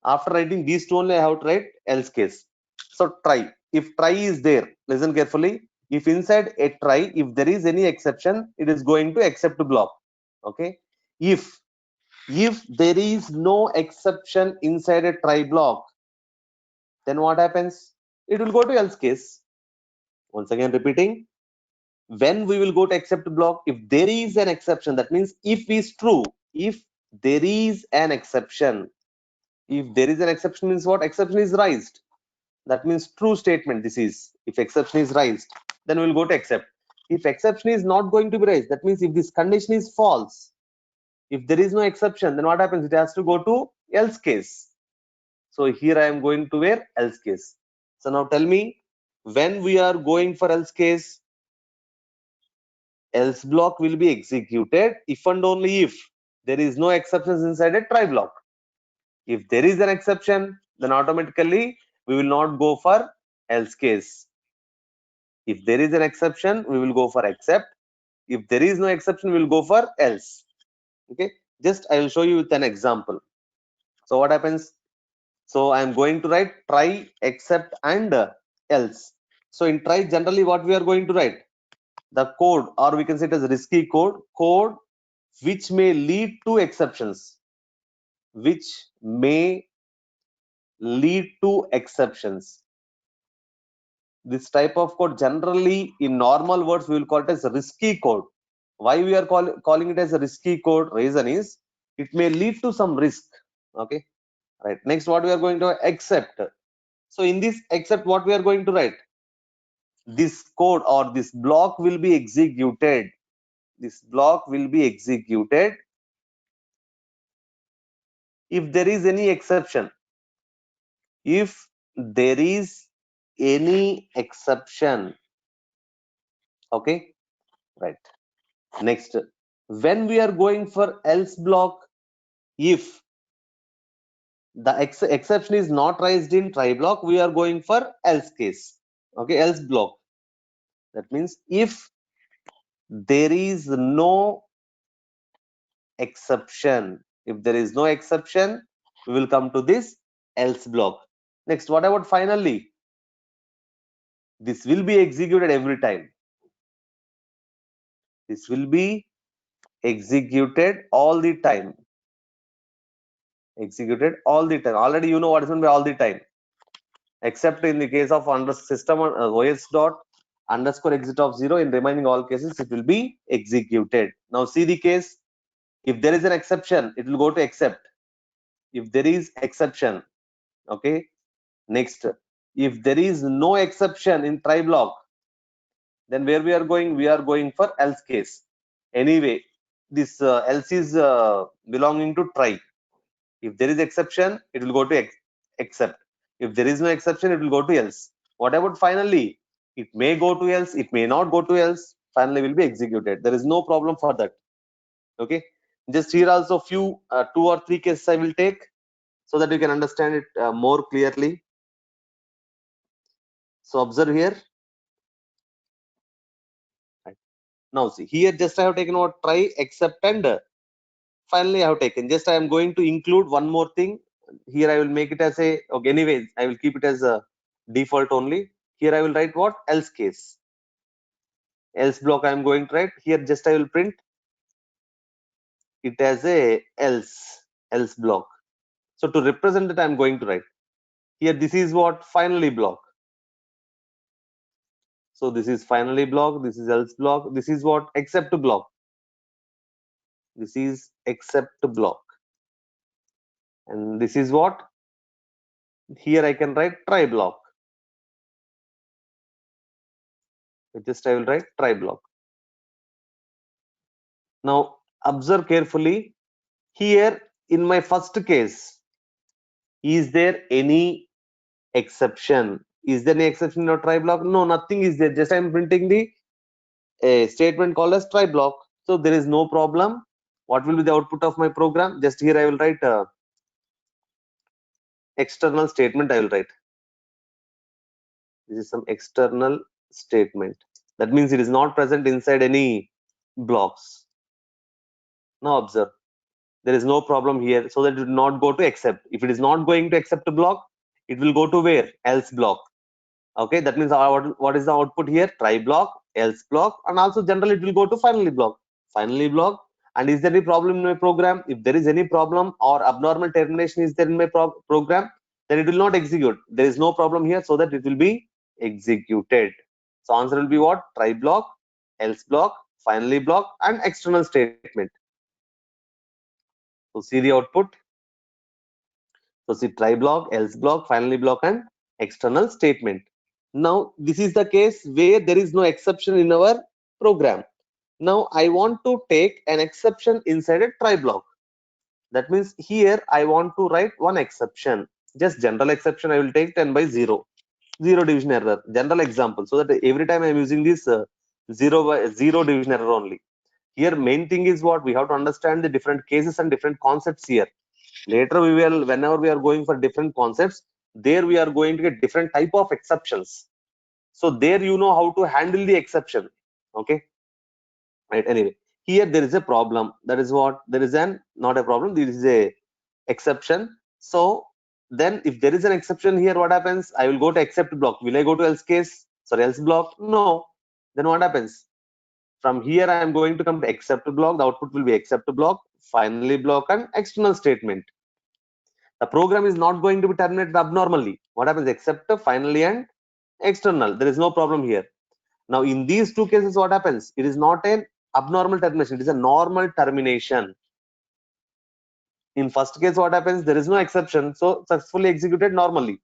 After writing these two only, I have to write else case. So try. If try is there, listen carefully. If inside a try, if there is any exception, it is going to except block. Okay. If there is no exception inside a try block, then what happens? It will go to else case. Once again repeating, when we will go to except block, if there is an exception, that means if is true, if there is an exception, if there is an exception means what? Exception is raised. That means true statement. This is, if exception is raised, then we'll go to except. If exception is not going to be raised, that means if this condition is false, if there is no exception, then what happens? It has to go to else case. So here I am going to where? Else case. So now tell me, when we are going for else case, else block will be executed if and only if there is no exceptions inside a try block. If there is an exception, then automatically we will not go for else case. If there is an exception, we will go for except. If there is no exception, we will go for else. Okay, just I will show you with an example. So what happens? So I am going to write try, except, and else. So in try, generally what we are going to write? The code, or we can say it as risky code, which may lead to exceptions. Which may lead to exceptions. This type of code, generally in normal words, we will call it as risky code. Why we are calling it as a risky code? Reason is it may lead to some risk. Okay, right. Next, what we are going to accept. So in this except, what we are going to write? This code or this block will be executed. This block will be executed if there is any exception. If there is any exception. Okay, right. Next, when we are going for else block, if the exception is not raised in try block, we are going for else case. Okay, else block. That means if there is no exception, if there is no exception, we will come to this else block. Next, what about finally? This will be executed every time. This will be executed all the time. Executed all the time. Already you know what is meant by all the time. Except in the case of system OS dot underscore exit of 0, in remaining all cases it will be executed. Now see the case. If there is an exception, it will go to except. If there is exception, okay. Next, if there is no exception in try block, then where we are going? We are going for else case. Anyway, this else is belonging to try. If there is exception, it will go to except. If there is no exception, it will go to else. What about finally? It may go to else, it may not go to else. Finally will be executed. There is no problem for that. Okay. Just here also few 2 or 3 cases I will take so that you can understand it more clearly. So observe here. Right. Now see here, just I have taken what? Try, except, and finally I have taken. Just I am going to include one more thing. Here I will make it as a, okay, anyways, I will keep it as a default only. Here I will write what? Else case. Else block I am going to write. Here just I will print it as a else. else block. So to represent it, I'm going to write here, this is what finally block. So this is finally block, this is else block, this is what except block. This is except block. And this is what, here I can write try block. Just I will write try block. Now observe carefully. Here in my first case, is there any exception? Is there any exception in our try block? No, nothing is there. Just I am printing the statement called as try block. So there is no problem. What will be the output of my program? Just here I will write external statement. I will write. This is some external statement. That means it is not present inside any blocks. Now observe. There is no problem here, so that it will not go to accept. If it is not going to accept a block, it will go to where? Else block. Okay, that means what is the output here? Try block, else block, and also generally it will go to finally block. Finally block. And is there any problem in my program? If there is any problem or abnormal termination is there in my program, then it will not execute. There is no problem here, so that it will be executed. So answer will be what? Try block, else block, finally block, and external statement. So see the output. So see try block, else block, finally block, and external statement. Now this is the case where there is no exception in our program. Now I want to take an exception inside a try block. That means here I want to write one exception. Just general exception I will take 10 by 0. Zero division error. General example. So that every time I am using this 0 division error only. Here main thing is what we have to understand the different cases and different concepts here. Later we will, whenever we are going for different concepts, there we are going to get different type of exceptions. So there you know how to handle the exception. Okay, right? Anyway, here there is a problem. That is what, there is an not a problem, there is a exception. So then if there is an exception here, what happens? I will go to except block. Will I go to else case? Sorry, else block? No. Then what happens? From here I am going to come to except block. The output will be except block, finally block, and external statement. The program is not going to be terminated abnormally. What happens? Except finally and external. There is no problem here. Now in these two cases, what happens? It is not an abnormal termination, it is a normal termination. In first case, what happens? There is no exception, so successfully executed normally.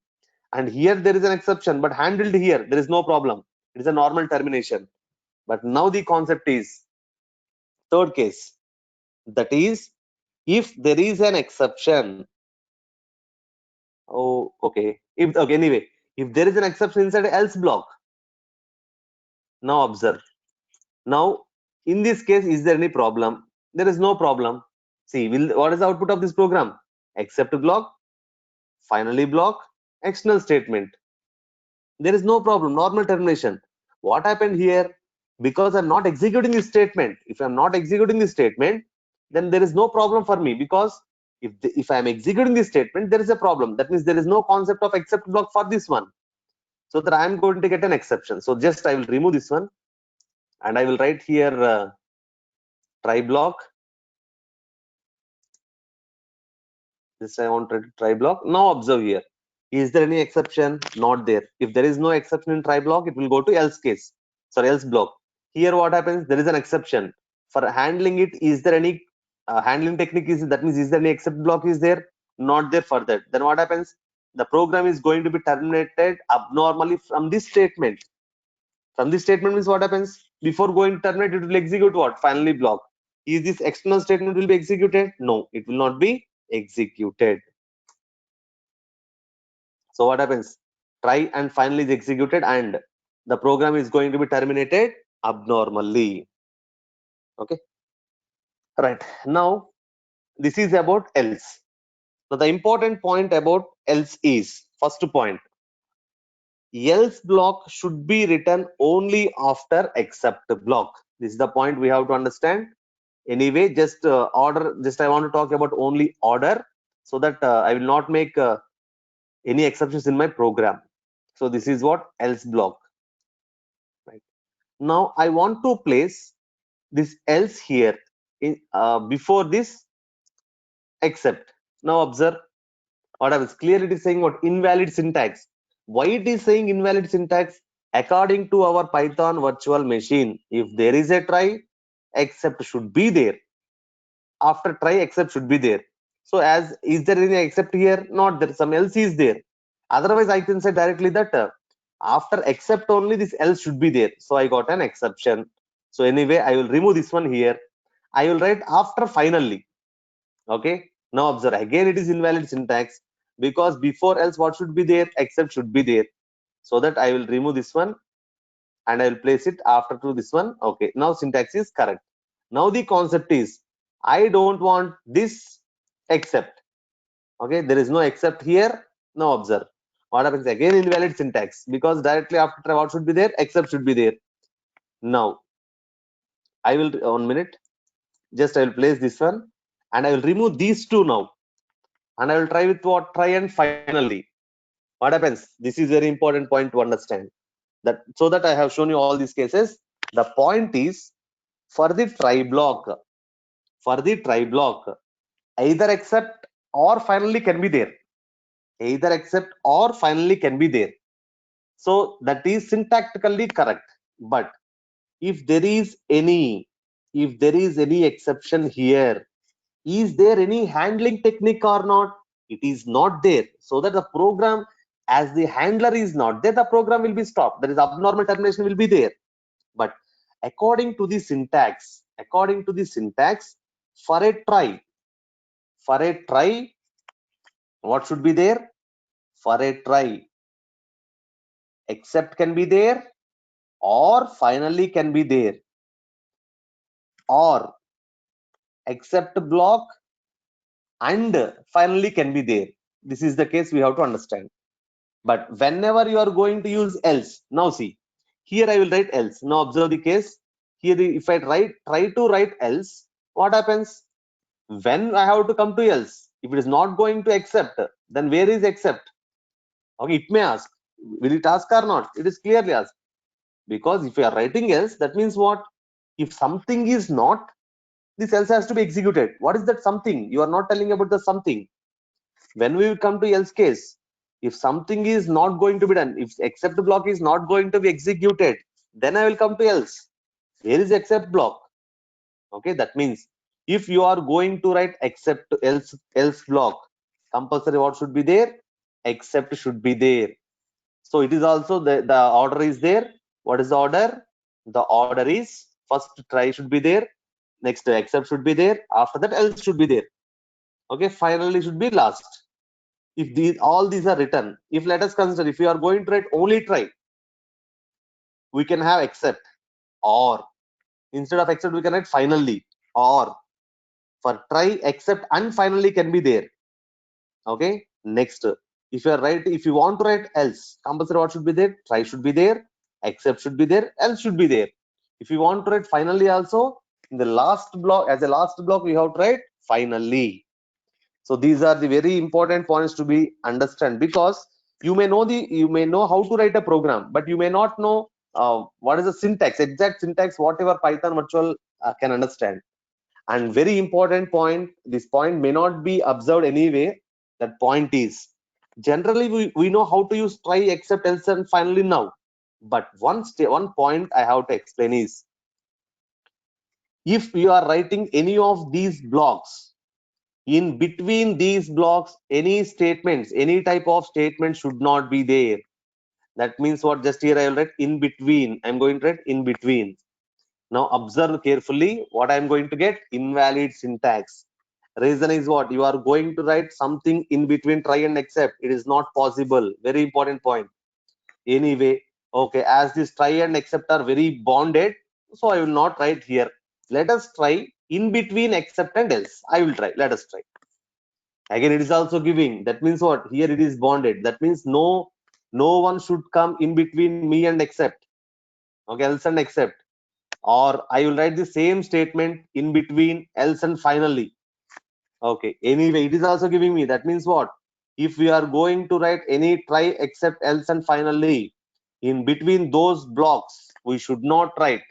And here there is an exception, but handled here, there is no problem. It is a normal termination. But now the concept is third case. That is, if there is an exception. Oh, okay. Okay, anyway, if there is an exception inside else block. Now observe. Now, in this case, is there any problem? There is no problem. See, what is the output of this program? Except block, finally block, external statement. There is no problem, normal termination. What happened here? Because I'm not executing this statement. If I'm not executing this statement, then there is no problem for me, because if I'm executing this statement, there is a problem. That means there is no concept of except block for this one. So that I'm going to get an exception. So just I will remove this one and I will write here try block. This I want to try block. Now observe here. Is there any exception? Not there. If there is no exception in try block, it will go to else case. Sorry, else block. Here what happens? There is an exception. For handling it, is there any handling technique? That means is there any except block is there? Not there for that. Then what happens? The program is going to be terminated abnormally from this statement. From this statement means what happens? Before going to terminate, it will execute what? Finally block. Is this external statement will be executed? No, it will not be executed. So what happens? Try and finally is executed and the program is going to be terminated abnormally. Okay, right. Now this is about else. Now the important point about else is, first point, else block should be written only after except block. This is the point we have to understand. Anyway, just order, just I want to talk about only order, so that I will not make any exceptions in my program. So this is what else block. Right. Now I want to place this else here in before this except. Now observe what happens. Clearly it is saying what? Invalid syntax. Why it is saying invalid syntax? According to our Python virtual machine, if there is a try, except should be there. After try, except should be there. So as is there any except here? Not there. Some else is there. Otherwise, I can say directly that after except only this else should be there. So I got an exception. So anyway, I will remove this one here. I will write after finally. Okay. Now observe again. It is invalid syntax because before else what should be there? Except should be there. So that I will remove this one and I will place it after to this one. Okay. Now syntax is correct. Now the concept is I don't want this except. Okay. There is no except here. Now observe what happens again. Invalid syntax because directly after what should be there? Except should be there. Now I will 1 minute. Just I will place this one and I will remove these two now. And I will try with what? Try and finally. What happens? This is very important point to understand. That so that I have shown you all these cases. The point is for the try block, either accept or finally can be there. Either accept or finally can be there. So that is syntactically correct. But if there is any exception here, is there any handling technique or not? It is not there. So that the program, as the handler is not there, the program will be stopped. There is abnormal termination will be there. But according to the syntax, for a try, what should be there? For a try, except can be there or finally can be there, or except block and finally can be there. This is the case we have to understand. But whenever you are going to use else, now see, here I will write else. Now observe the case. Here if I try to write else, what happens? When I have to come to else, if it is not going to accept, then where is accept? Okay, it may ask, will it ask or not? It is clearly asked. Because if you are writing else, that means what? If something is not, this else has to be executed. What is that something? You are not telling about the something. When we come to else case, if something is not going to be done, if except block is not going to be executed, then I will come to else. Where is except block? Okay, that means if you are going to write except else block, compulsory what should be there? Except should be there. So it is also the order is there. What is the order? The order is first try should be there, next except should be there, after that else should be there. Okay, finally should be last. If these all these are written, if let us consider if you are going to write only try, we can have except, or instead of except we can write finally, or for try except and finally can be there. Okay, next if you are if you want to write else, compulsory what should be there? Try should be there, except should be there, else should be there. If you want to write finally also, in the last block, as a last block we have to write finally. So these are the very important points to be understand, because you may know how to write a program, but you may not know what is the syntax, exact syntax, whatever Python virtual can understand. And very important point, this point may not be observed anyway. That point is generally we know how to use try, except, else and finally now. But one point I have to explain is, if you are writing any of these blocks, in between these blocks any statements, any type of statement should not be there. That means what? Just here I will write in between. I'm going to write in between. Now observe carefully what I'm going to get. Invalid syntax. Reason is what? You are going to write something in between try and except. It is not possible. Very important point. Anyway, okay, as this try and except are very bonded, so I will not write here. Let us try in between except and else. I will try. Let us try. Again, it is also giving. That means what? Here it is bonded. That means no one should come in between me and except. Okay, else and except. Or I will write the same statement in between else and finally. Okay, anyway, it is also giving me. That means what? If we are going to write any try except else and finally, in between those blocks, we should not write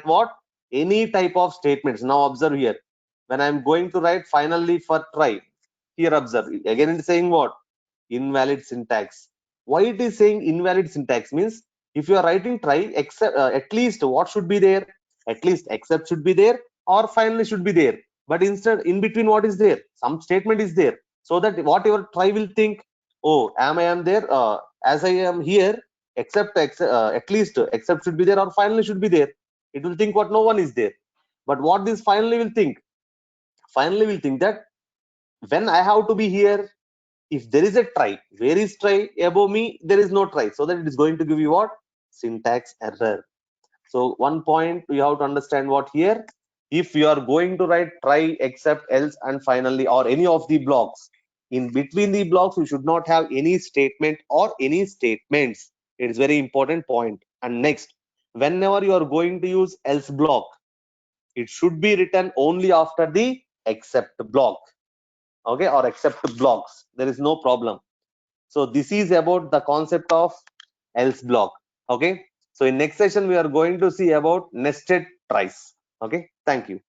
what? Any type of statements. Now observe here. When I'm going to write finally for try, Here observe, again it is saying what? Invalid syntax. Why it is saying invalid syntax means, if you are writing try, except at least what should be there? At least except should be there, or finally should be there. But instead, in between, what is there? Some statement is there, so that what your try will think, oh, I am there, as I am here, except at least except should be there, or finally should be there. It will think what? No one is there. But what this finally will think? Finally will think that when I have to be here, if there is a try, where is try? Above me there is no try, so that it is going to give you what? Syntax error. So one point you have to understand, what here, if you are going to write try, except, else, and finally, or any of the blocks, in between the blocks you should not have any statement or any statements. It is very important point. And next, whenever you are going to use else block, it should be written only after the except block, okay, or except blocks. There is no problem. So this is about the concept of else block. Okay, so in next session we are going to see about nested tries. Okay, thank you.